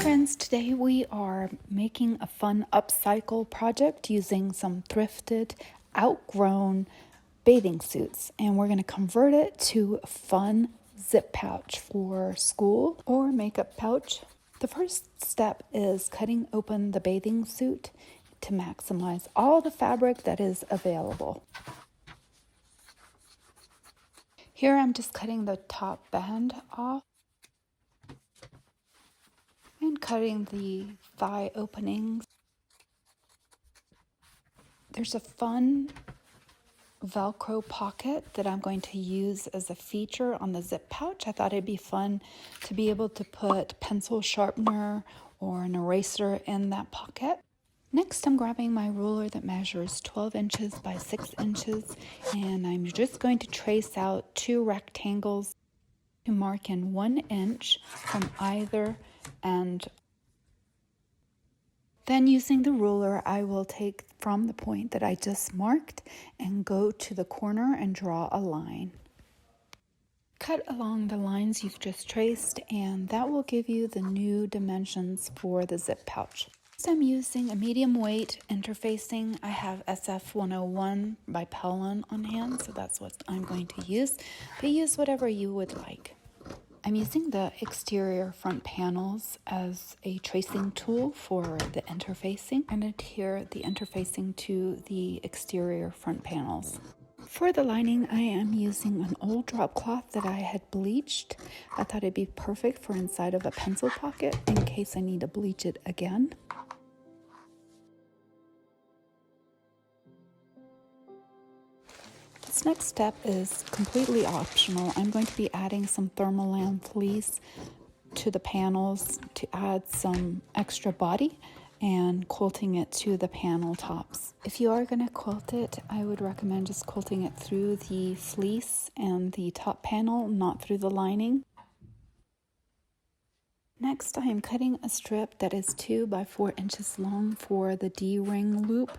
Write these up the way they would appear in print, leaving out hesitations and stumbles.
Friends, today we are making a fun upcycle project using some thrifted, outgrown bathing suits, and we're going to convert it to a fun zip pouch for school or makeup pouch. The first step is cutting open the bathing suit to maximize all the fabric that is available. Here I'm just cutting the top band off and cutting the thigh openings. There's a fun Velcro pocket that I'm going to use as a feature on the zip pouch. I thought it'd be fun to be able to put pencil sharpener or an eraser in that pocket. Next, I'm grabbing my ruler that measures 12 inches by 6 inches, and I'm just going to trace out 2 rectangles to mark in 1 inch from either end. Then using the ruler, I will take from the point that I just marked and go to the corner and draw a line. Cut along the lines you've just traced, and that will give you the new dimensions for the zip pouch. So I'm using a medium weight interfacing. I have SF101 by Pellon on hand, so that's what I'm going to use. But use whatever you would like. I'm using the exterior front panels as a tracing tool for the interfacing and adhere the interfacing to the exterior front panels. For the lining, I am using an old drop cloth that I had bleached. I thought it'd be perfect for inside of a pencil pocket in case I need to bleach it again. This next step is completely optional. I'm going to be adding some thermolam fleece to the panels to add some extra body and quilting it to the panel tops. If you are going to quilt it, I would recommend just quilting it through the fleece and the top panel, not through the lining. Next, I am cutting a strip that is 2 by 4 inches long for the D-ring loop.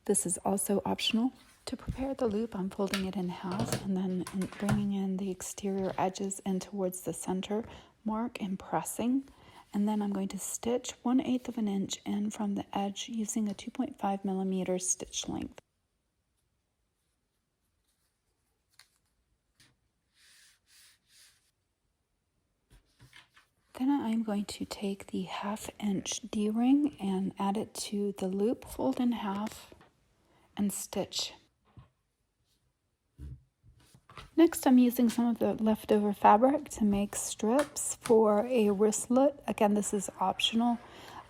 This is also optional. To prepare the loop, I'm folding it in half and then bringing in the exterior edges in towards the center mark and pressing. And then I'm going to stitch 1/8 of an inch in from the edge using a 2.5 millimeter stitch length. Then I'm going to take the 1/2 inch D-ring and add it to the loop, fold in half, and stitch. Next, I'm using some of the leftover fabric to make strips for a wristlet. Again, this is optional.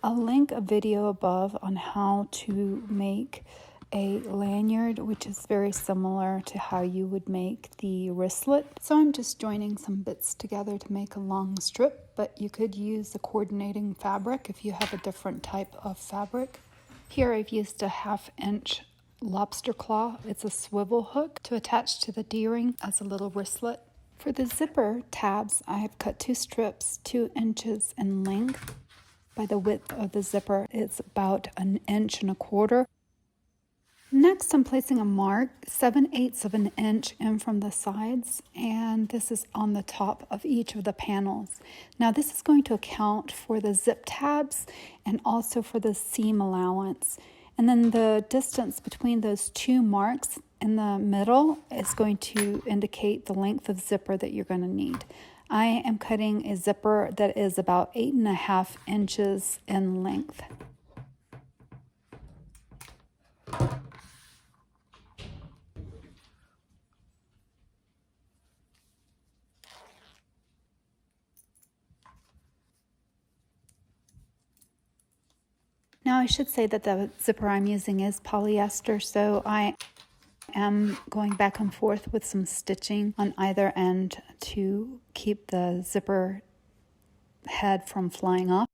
I'll link a video above on how to make a lanyard, which is very similar to how you would make the wristlet. So I'm just joining some bits together to make a long strip, but you could use the coordinating fabric if you have a different type of fabric. Here I've used a 1/2 inch lobster claw. It's a swivel hook to attach to the D-ring as a little wristlet. For the zipper tabs, I have cut 2 strips 2 inches in length. By the width of the zipper, it's about 1 1/4 inches. Next, I'm placing a mark 7/8 of an inch in from the sides, and this is on the top of each of the panels. Now this is going to account for the zip tabs and also for the seam allowance. And then the distance between those 2 marks in the middle is going to indicate the length of zipper that you're going to need. I am cutting a zipper that is about 8.5 inches in length. Now I should say that the zipper I'm using is polyester, so I am going back and forth with some stitching on either end to keep the zipper head from flying off.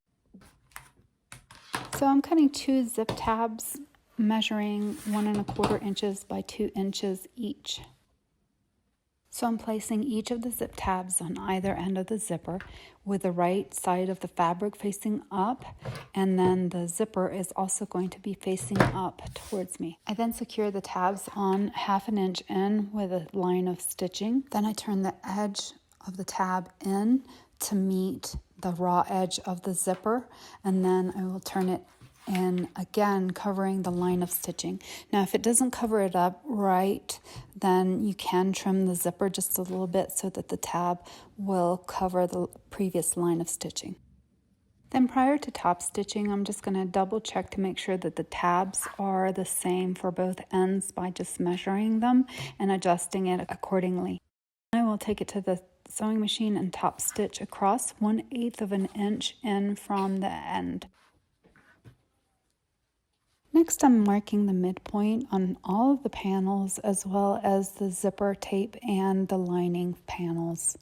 So I'm cutting 2 zip tabs measuring 1 1/4 inches by 2 inches each. So I'm placing each of the zip tabs on either end of the zipper with the right side of the fabric facing up, and then the zipper is also going to be facing up towards me. I then secure the tabs on 1/2 inch in with a line of stitching. Then I turn the edge of the tab in to meet the raw edge of the zipper, and then I will turn it in again, covering the line of stitching. Now if it doesn't cover it up right, then you can trim the zipper just a little bit so that the tab will cover the previous line of stitching. Then prior to top stitching, I'm just going to double check to make sure that the tabs are the same for both ends by just measuring them and adjusting it accordingly. I will take it to the sewing machine and top stitch across 1/8 of an inch in from the end. Next, I'm marking the midpoint on all of the panels as well as the zipper tape and the lining panels.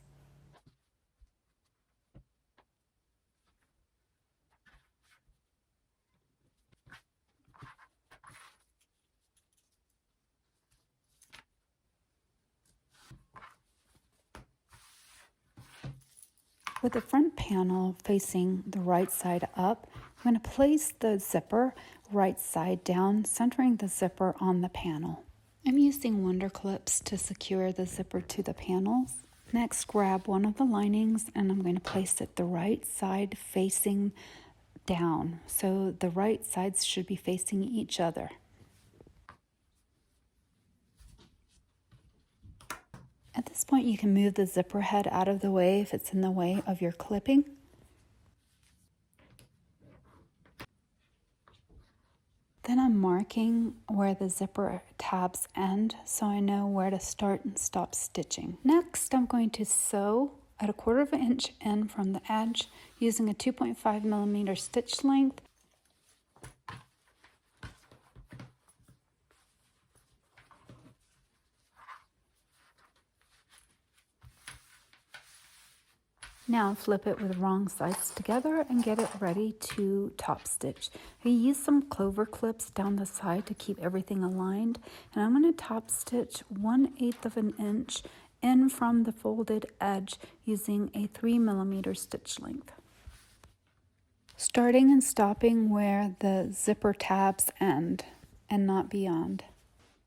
With the front panel facing the right side up, I'm going to place the zipper right side down, centering the zipper on the panel. I'm using Wonder Clips to secure the zipper to the panels. Next, grab one of the linings and I'm going to place it the right side facing down. So the right sides should be facing each other. At this point, you can move the zipper head out of the way if it's in the way of your clipping. Then I'm marking where the zipper tabs end so I know where to start and stop stitching. Next, I'm going to sew at 1/4 inch in from the edge using a 2.5 millimeter stitch length. Now flip it with the wrong sides together and get it ready to top stitch. I use some clover clips down the side to keep everything aligned, and I'm going to top stitch 1/8 of an inch in from the folded edge using a 3 millimeter stitch length. Starting and stopping where the zipper tabs end and not beyond.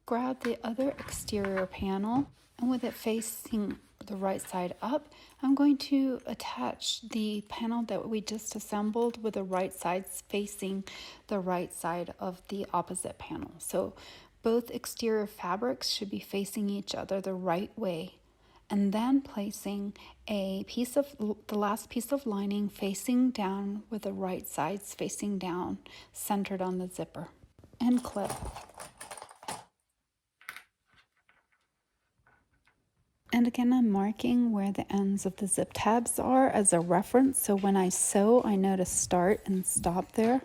Grab the other exterior panel, and with it facing the right side up, I'm going to attach the panel that we just assembled with the right sides facing the right side of the opposite panel. So both exterior fabrics should be facing each other the right way, and then placing a piece of the last piece of lining facing down with the right sides facing down, centered on the zipper, and clip. And again, I'm marking where the ends of the zip tabs are as a reference, so when I sew, I know to start and stop there.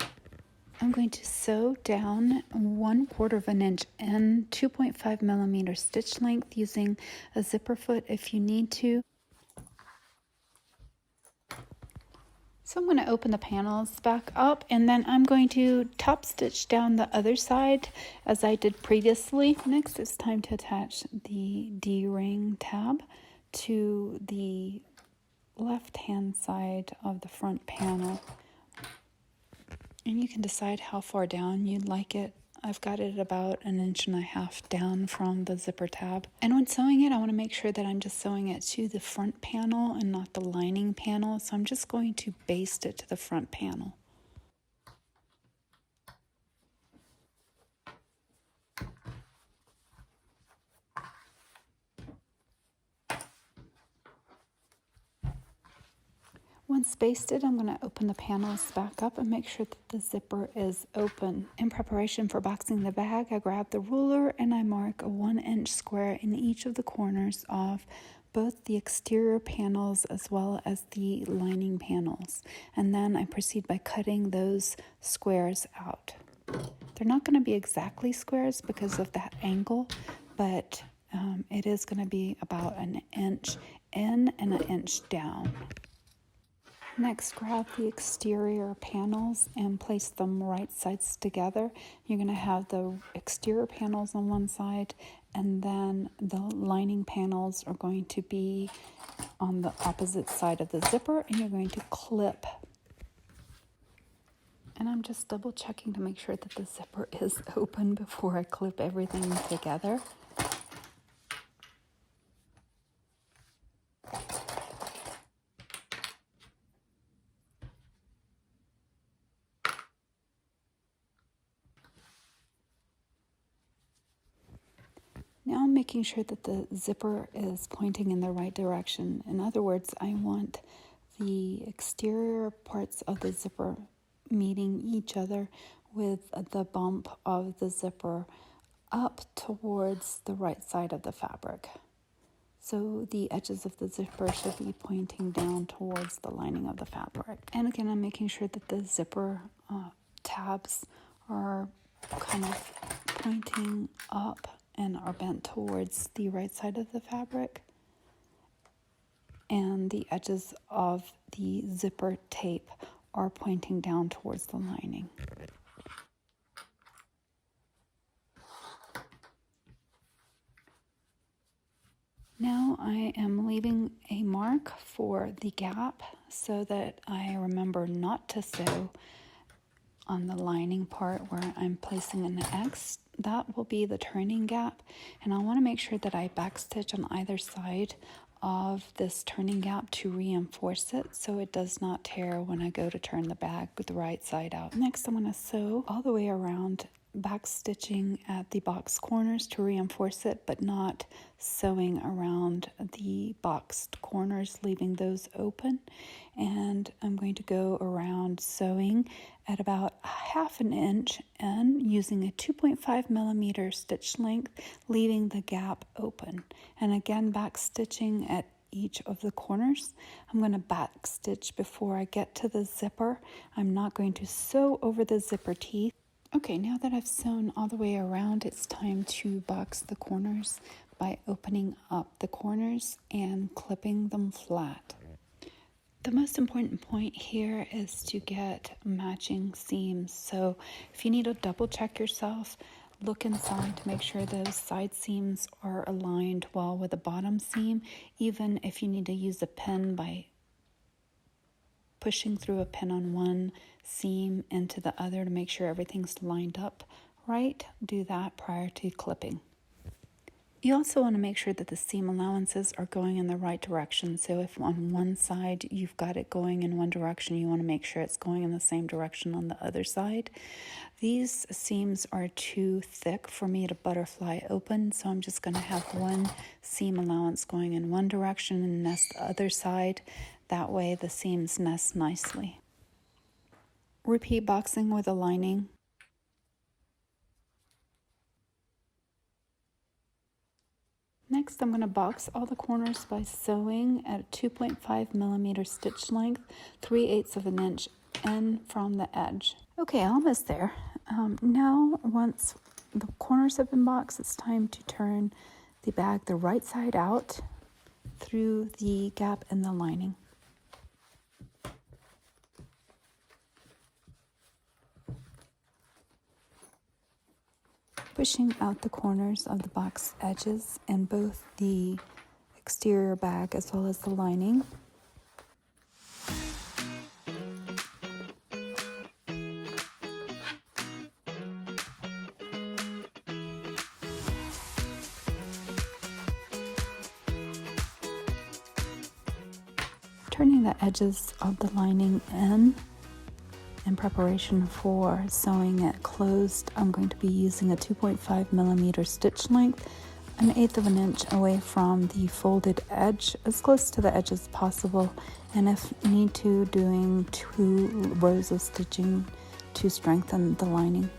I'm going to sew down 1/4 of an inch in 2.5 millimeter stitch length using a zipper foot if you need to. So I'm going to open the panels back up, and then I'm going to top stitch down the other side as I did previously. Next, it's time to attach the D-ring tab to the left-hand side of the front panel. And you can decide how far down you'd like it. I've got it about 1.5 inches down from the zipper tab. And when sewing it, I want to make sure that I'm just sewing it to the front panel and not the lining panel. So I'm just going to baste it to the front panel. Once basted, I'm going to open the panels back up and make sure that the zipper is open. In preparation for boxing the bag, I grab the ruler and I mark a 1-inch square in each of the corners of both the exterior panels as well as the lining panels. And then I proceed by cutting those squares out. They're not going to be exactly squares because of that angle, but it is going to be about 1 inch in and 1 inch down. Next, grab the exterior panels and place them right sides together. You're going to have the exterior panels on one side, and then the lining panels are going to be on the opposite side of the zipper, and you're going to clip. And I'm just double checking to make sure that the zipper is open before I clip everything together. Now I'm making sure that the zipper is pointing in the right direction. In other words, I want the exterior parts of the zipper meeting each other with the bump of the zipper up towards the right side of the fabric. So the edges of the zipper should be pointing down towards the lining of the fabric. And again, I'm making sure that the zipper tabs are kind of pointing up and are bent towards the right side of the fabric. And the edges of the zipper tape are pointing down towards the lining. Now I am leaving a mark for the gap so that I remember not to sew on the lining part where I'm placing an X. That will be the turning gap, and I want to make sure that I backstitch on either side of this turning gap to reinforce it so it does not tear when I go to turn the bag with the right side out. Next, I'm going to sew all the way around, backstitching at the box corners to reinforce it, but not sewing around the boxed corners, leaving those open. And I'm going to go around sewing at about 1/2 inch and using a 2.5 millimeter stitch length, leaving the gap open. And again, back stitching at each of the corners. I'm going to back stitch before I get to the zipper. I'm not going to sew over the zipper teeth. Okay, now that I've sewn all the way around, it's time to box the corners by opening up the corners and clipping them flat. The most important point here is to get matching seams. So if you need to double check yourself, look inside to make sure those side seams are aligned well with the bottom seam, even if you need to use a pin by pushing through a pin on one seam into the other to make sure everything's lined up right. Do that prior to clipping. You also want to make sure that the seam allowances are going in the right direction. So if on one side you've got it going in one direction, you want to make sure it's going in the same direction on the other side. These seams are too thick for me to butterfly open, so I'm just going to have one seam allowance going in one direction and nest the other side. That way the seams nest nicely. Repeat boxing with a lining. Next, I'm going to box all the corners by sewing at a 2.5 millimeter stitch length, 3/8 of an inch in from the edge. Okay, almost there. Now, once the corners have been boxed, it's time to turn the bag the right side out through the gap in the lining. Pushing out the corners of the box edges in both the exterior bag as well as the lining. Turning the edges of the lining in preparation for sewing it closed, I'm going to be using a 2.5 millimeter stitch length, 1/8 of an inch away from the folded edge, as close to the edge as possible, and if need to, doing 2 rows of stitching to strengthen the lining.